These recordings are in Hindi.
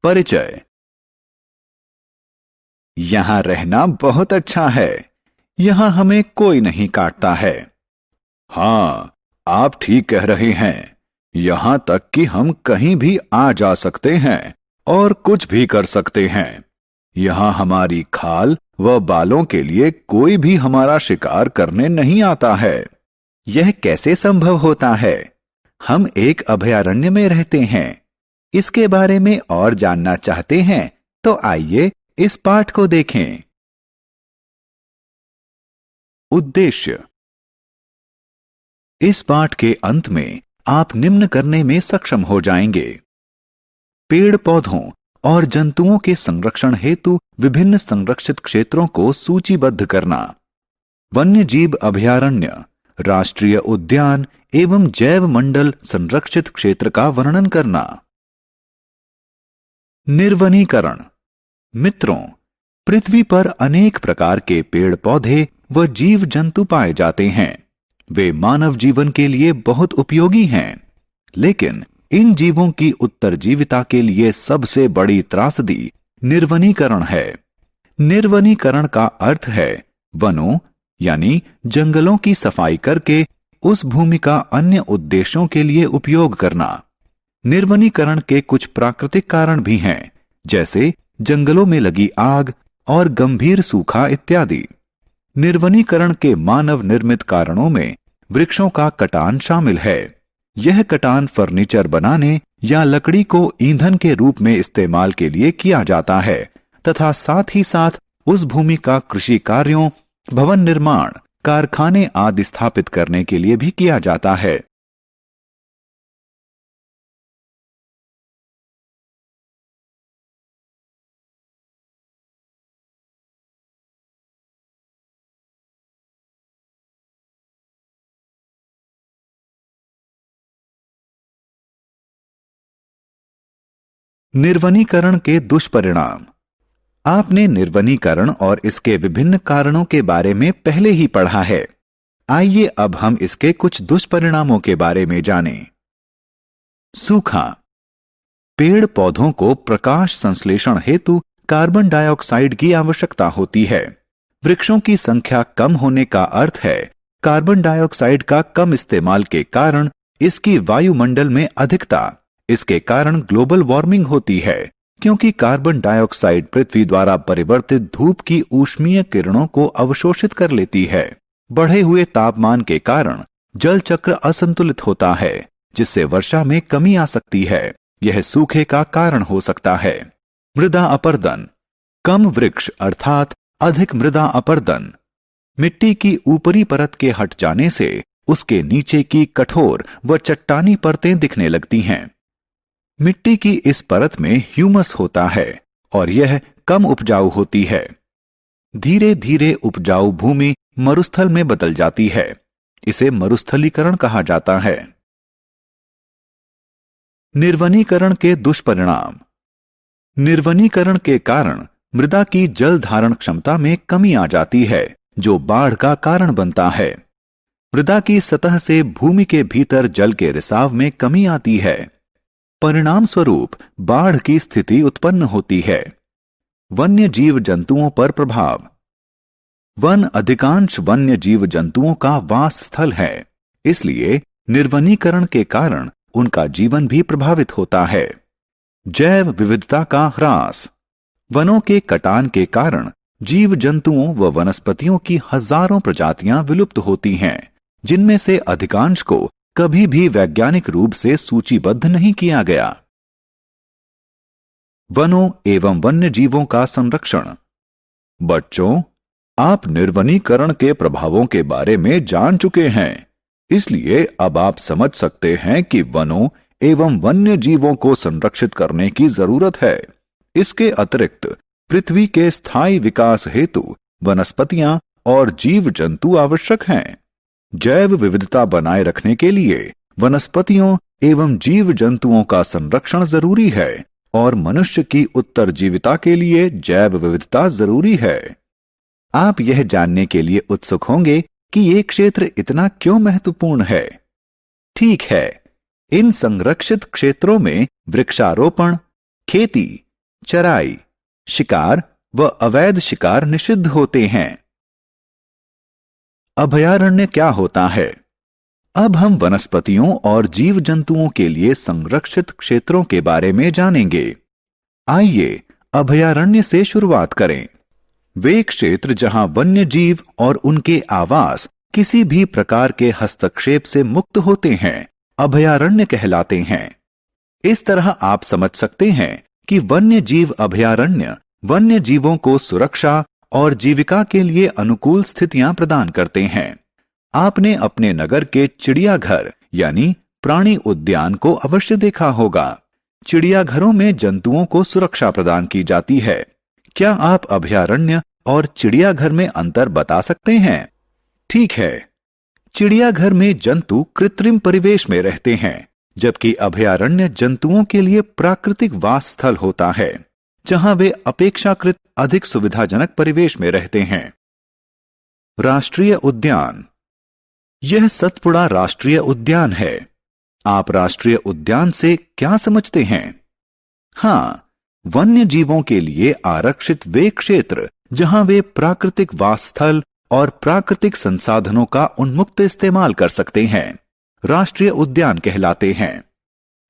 परिचय। यहां रहना बहुत अच्छा है। यहां हमें कोई नहीं काटता है। हाँ, आप ठीक कह रहे हैं। यहां तक कि हम कहीं भी आ जा सकते हैं और कुछ भी कर सकते हैं। यहां हमारी खाल व बालों के लिए कोई भी हमारा शिकार करने नहीं आता है। यह कैसे संभव होता है? हम एक अभयारण्य में रहते हैं। इसके बारे में और जानना चाहते हैं तो आइए इस पाठ को देखें। उद्देश्य। इस पाठ के अंत में आप निम्न करने में सक्षम हो जाएंगे। पेड़ पौधों और जंतुओं के संरक्षण हेतु विभिन्न संरक्षित क्षेत्रों को सूचीबद्ध करना। वन्य जीव अभयारण्य, राष्ट्रीय उद्यान एवं जैव मंडल संरक्षित क्षेत्र का वर्णन करना। निर्वनीकरण। मित्रों, पृथ्वी पर अनेक प्रकार के पेड़ पौधे व जीव जंतु पाए जाते हैं। वे मानव जीवन के लिए बहुत उपयोगी हैं, लेकिन इन जीवों की उत्तरजीविता के लिए सबसे बड़ी त्रासदी निर्वनीकरण है। निर्वनीकरण का अर्थ है वनों यानी जंगलों की सफाई करके उस भूमि का अन्य उद्देश्यों के लिए उपयोग करना। निर्वनीकरण के कुछ प्राकृतिक कारण भी हैं, जैसे जंगलों में लगी आग और गंभीर सूखा इत्यादि। निर्वनीकरण के मानव निर्मित कारणों में वृक्षों का कटान शामिल है। यह कटान फर्नीचर बनाने या लकड़ी को ईंधन के रूप में इस्तेमाल के लिए किया जाता है तथा साथ ही साथ उस भूमि का कृषि कार्यों, भवन निर्माण, कारखाने आदि स्थापित करने के लिए भी किया जाता है। निर्वनीकरण के दुष्परिणाम। आपने निर्वनीकरण और इसके विभिन्न कारणों के बारे में पहले ही पढ़ा है। आइए अब हम इसके कुछ दुष्परिणामों के बारे में जानें। सूखा। पेड़ पौधों को प्रकाश संश्लेषण हेतु कार्बन डाइऑक्साइड की आवश्यकता होती है। वृक्षों की संख्या कम होने का अर्थ है कार्बन डाइऑक्साइड का कम इस्तेमाल के कारण इसकी वायुमंडल में अधिकता। इसके कारण ग्लोबल वार्मिंग होती है, क्योंकि कार्बन डाइऑक्साइड पृथ्वी द्वारा परिवर्तित धूप की ऊष्मीय किरणों को अवशोषित कर लेती है। बढ़े हुए तापमान के कारण जल चक्र असंतुलित होता है, जिससे वर्षा में कमी आ सकती है। यह सूखे का कारण हो सकता है। मृदा अपरदन। कम वृक्ष अर्थात अधिक मृदा अपरदन। मिट्टी की ऊपरी परत के हट जाने से उसके नीचे की कठोर व चट्टानी परतें दिखने लगती हैं। मिट्टी की इस परत में ह्यूमस होता है और यह कम उपजाऊ होती है। धीरे धीरे उपजाऊ भूमि मरुस्थल में बदल जाती है। इसे मरुस्थलीकरण कहा जाता है। निर्वनीकरण के दुष्परिणाम। निर्वनीकरण के कारण मृदा की जल धारण क्षमता में कमी आ जाती है, जो बाढ़ का कारण बनता है। मृदा की सतह से भूमि के भीतर जल के रिसाव में कमी आती है। परिणाम स्वरूप बाढ़ की स्थिति उत्पन्न होती है। वन्य जीव जंतुओं पर प्रभाव। वन अधिकांश वन्य जीव जंतुओं का वास स्थल है, इसलिए निर्वनीकरण के कारण उनका जीवन भी प्रभावित होता है। जैव विविधता का ह्रास। वनों के कटान के कारण जीव जंतुओं व वनस्पतियों की हजारों प्रजातियां विलुप्त होती हैं, जिनमें से अधिकांश को कभी भी वैज्ञानिक रूप से सूचीबद्ध नहीं किया गया। वनों एवं वन्य जीवों का संरक्षण। बच्चों, आप निर्वनीकरण के प्रभावों के बारे में जान चुके हैं, इसलिए अब आप समझ सकते हैं कि वनों एवं वन्य जीवों को संरक्षित करने की जरूरत है। इसके अतिरिक्त पृथ्वी के स्थायी विकास हेतु वनस्पतियां और जीव जंतु आवश्यक हैं। जैव विविधता बनाए रखने के लिए वनस्पतियों एवं जीव जंतुओं का संरक्षण जरूरी है और मनुष्य की उत्तरजीविता के लिए जैव विविधता जरूरी है। आप यह जानने के लिए उत्सुक होंगे कि ये क्षेत्र इतना क्यों महत्वपूर्ण है। ठीक है, इन संरक्षित क्षेत्रों में वृक्षारोपण, खेती चराई, शिकार व अवैध शिकार निषिद्ध होते हैं। अभयारण्य क्या होता है? अब हम वनस्पतियों और जीव जंतुओं के लिए संरक्षित क्षेत्रों के बारे में जानेंगे। आइए अभयारण्य से शुरुआत करें। वे क्षेत्र जहां वन्य जीव और उनके आवास किसी भी प्रकार के हस्तक्षेप से मुक्त होते हैं, अभयारण्य कहलाते हैं। इस तरह आप समझ सकते हैं कि वन्य जीव अभयारण्य वन्य जीवों को सुरक्षा और जीविका के लिए अनुकूल स्थितियां प्रदान करते हैं। आपने अपने नगर के चिड़ियाघर यानी प्राणी उद्यान को अवश्य देखा होगा। चिड़ियाघरों में जंतुओं को सुरक्षा प्रदान की जाती है। क्या आप अभयारण्य और चिड़ियाघर में अंतर बता सकते हैं? ठीक है, चिड़ियाघर में जंतु कृत्रिम परिवेश में रहते हैं, जबकि अभयारण्य जंतुओं के लिए प्राकृतिक वास स्थल होता है, जहां वे अपेक्षाकृत अधिक सुविधाजनक परिवेश में रहते हैं। राष्ट्रीय उद्यान। यह सतपुड़ा राष्ट्रीय उद्यान है। आप राष्ट्रीय उद्यान से क्या समझते हैं? हाँ, वन्य जीवों के लिए आरक्षित वे क्षेत्र जहां वे प्राकृतिक वास स्थल और प्राकृतिक संसाधनों का उन्मुक्त इस्तेमाल कर सकते हैं, राष्ट्रीय उद्यान कहलाते हैं।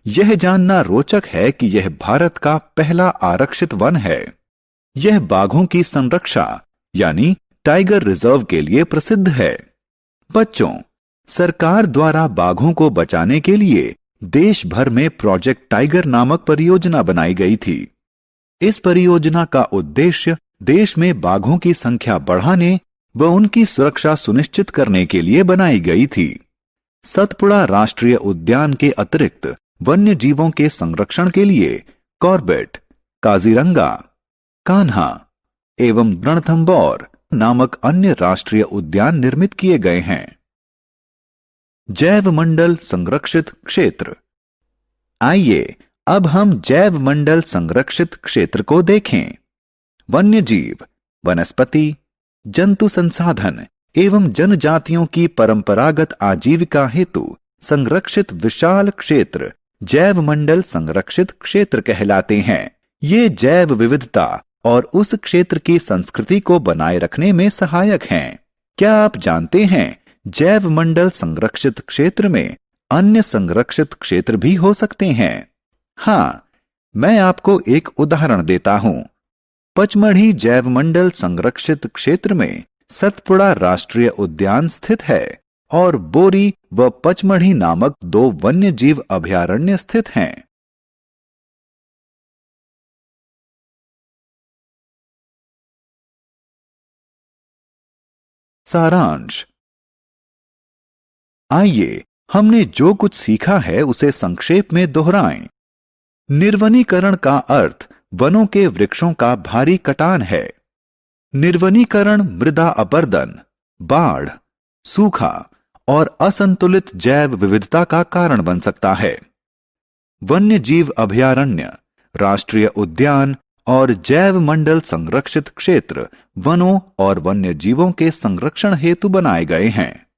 यह जानना रोचक है कि यह भारत का पहला आरक्षित वन है। यह बाघों की संरक्षा यानी टाइगर रिजर्व के लिए प्रसिद्ध है। बच्चों, सरकार द्वारा बाघों को बचाने के लिए देश भर में प्रोजेक्ट टाइगर नामक परियोजना बनाई गई थी। इस परियोजना का उद्देश्य देश में बाघों की संख्या बढ़ाने व उनकी सुरक्षा सुनिश्चित करने के लिए बनाई गई थी। सतपुड़ा राष्ट्रीय उद्यान के अतिरिक्त वन्य जीवों के संरक्षण के लिए कॉर्बेट, काजीरंगा, कान्हा एवं रणथंबोर नामक अन्य राष्ट्रीय उद्यान निर्मित किए गए हैं। जैव मंडल संरक्षित क्षेत्र। आइए अब हम जैव मंडल संरक्षित क्षेत्र को देखें। वन्य जीव, वनस्पति, जंतु संसाधन एवं जनजातियों की परंपरागत आजीविका हेतु संरक्षित विशाल क्षेत्र जैव मंडल संरक्षित क्षेत्र कहलाते हैं। ये जैव विविधता और उस क्षेत्र की संस्कृति को बनाए रखने में सहायक हैं। क्या आप जानते हैं, जैव मंडल संरक्षित क्षेत्र में अन्य संरक्षित क्षेत्र भी हो सकते हैं? हाँ, मैं आपको एक उदाहरण देता हूं। पचमढ़ी जैव मंडल संरक्षित क्षेत्र में सतपुड़ा राष्ट्रीय उद्यान स्थित है और बोरी व पचमढ़ी नामक 2 वन्य जीव अभयारण्य स्थित हैं। सारांश। आइए हमने जो कुछ सीखा है उसे संक्षेप में दोहराएं। निर्वनीकरण का अर्थ वनों के वृक्षों का भारी कटान है। निर्वनीकरण मृदा अपरदन, बाढ़, सूखा और असंतुलित जैव विविधता का कारण बन सकता है। वन्य जीव अभयारण्य, राष्ट्रीय उद्यान और जैव मंडल संरक्षित क्षेत्र वनों और वन्य जीवों के संरक्षण हेतु बनाए गए हैं।